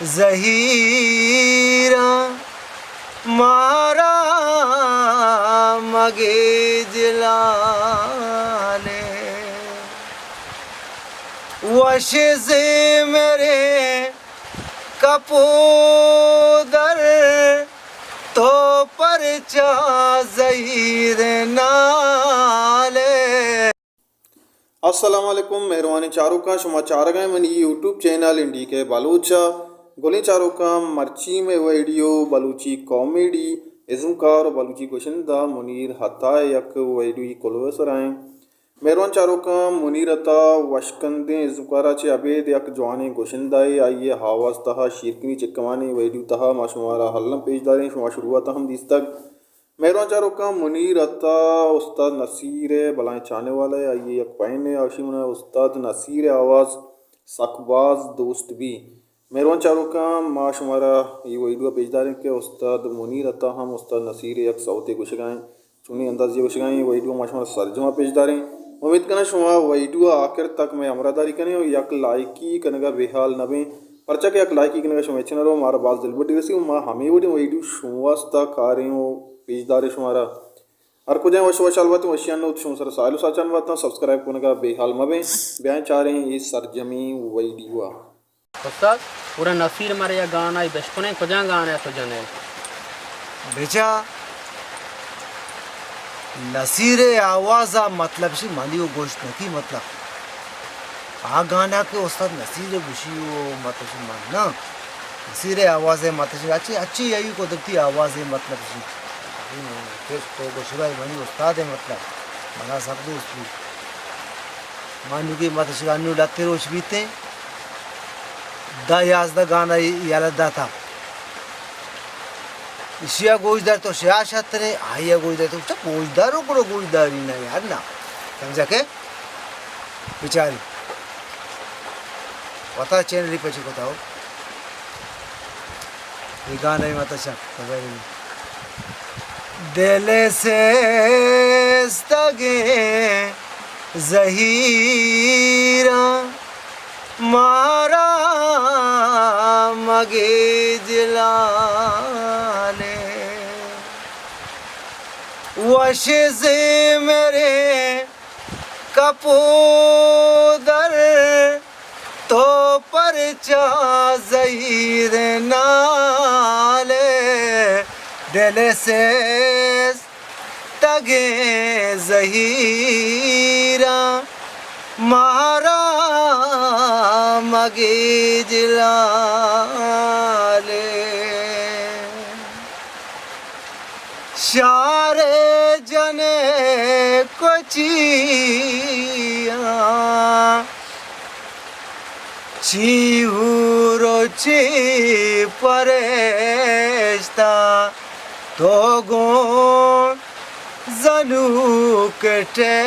जहीरा मारा मगे जिलाने वश से मेरे कपूदर तो परचा ज़हीर नाले। अस्सलाम वालेकुम मेहरबानी चारों का शुमा चार गए मनी यूट्यूब चैनल इंडी के बलूचा गोली चारों का मर्ची में वीडियो बलूची कॉमेडी इज़ुकार बलूची गोशिंदा मुनीर हता यक वीडियो कोलवसर आए मेहरबान चारों का मुनीर हता वशकंदे इज़ुकारा चे अबेद यक जवानी गोशिंदाई आइए हावास तहा शीरकनी चिकमानी वीडियो तहा माशुमारा हल्लम पेशदारें शुमा शुरुआत हम दिस तक मेहरबान चारों का मुनीर अता उस्ताद नसीर बलाएँ चाहने वाला है आइए एक पैन आशिम उस्ताद नसीर आवाज़ सकबाज दोस्त भी मेहरबान चारों का माशुमारा ये वीडियो पेशदार के उस्ताद मुनीर अता हम उस्ताद नसीर एक सौते गुशगाएँ चुनी अंदाज ये गुशगाएँ वीडियो माशुमारा सरजुमा पेशदारें उम्मीद करना शुमा वीडियो आखिर तक मैं अमरादारी करें और यक लाइकी करने का बेहाल नबे पर्चा के यक लाइकी करने का शुमा इच्छा रहो हमारा बात दिल बड़ी वैसी माँ हमें वीडियो शुवास्ता कारें पेजदार शुमारा हर कुछ वशालवत वशियान सर सालू साचान बात सब्सक्राइब करने का बेहाल मबे बयान चाह रहे हैं ये सरजमी वीडियो उस्ताद पूरा नसीर मारे या गाना बचपने कुजा गाना है तो जने बेचा नसीर आवाज़ा मतलब से मालियो गोश्त नहीं मतलब आ गाना के उस्ताद नसीर गुशियो मतलब से मानना नसीर आवाज़ है मतलब से अच्छी अच्छी यही को दबती आवाज़ है मतलब से तो गोशबाई बनी उस्ताद है मतलब बना सब दोस्त भी मानू की मतलब से गानू डालते रोज बीते दा याज दा गाना यालदा था इशिया गोजदार तो शिया छात्र आइया गोजदार तो अच्छा गोजदारों को गोजदारी ना यार ना समझा के बेचारी पता चैनल पे चुका था ये गाना ही मत अच्छा दिल से तगे जहीरा मारा मगे जिलाने वश से मेरे कपूदर तो परचा ज़हीर नाले दिल से तगे जहीरा मारा मगे जिलाले शारे जने कोचिया चीहूरो ची परेश्ता तो गो जलू कटे।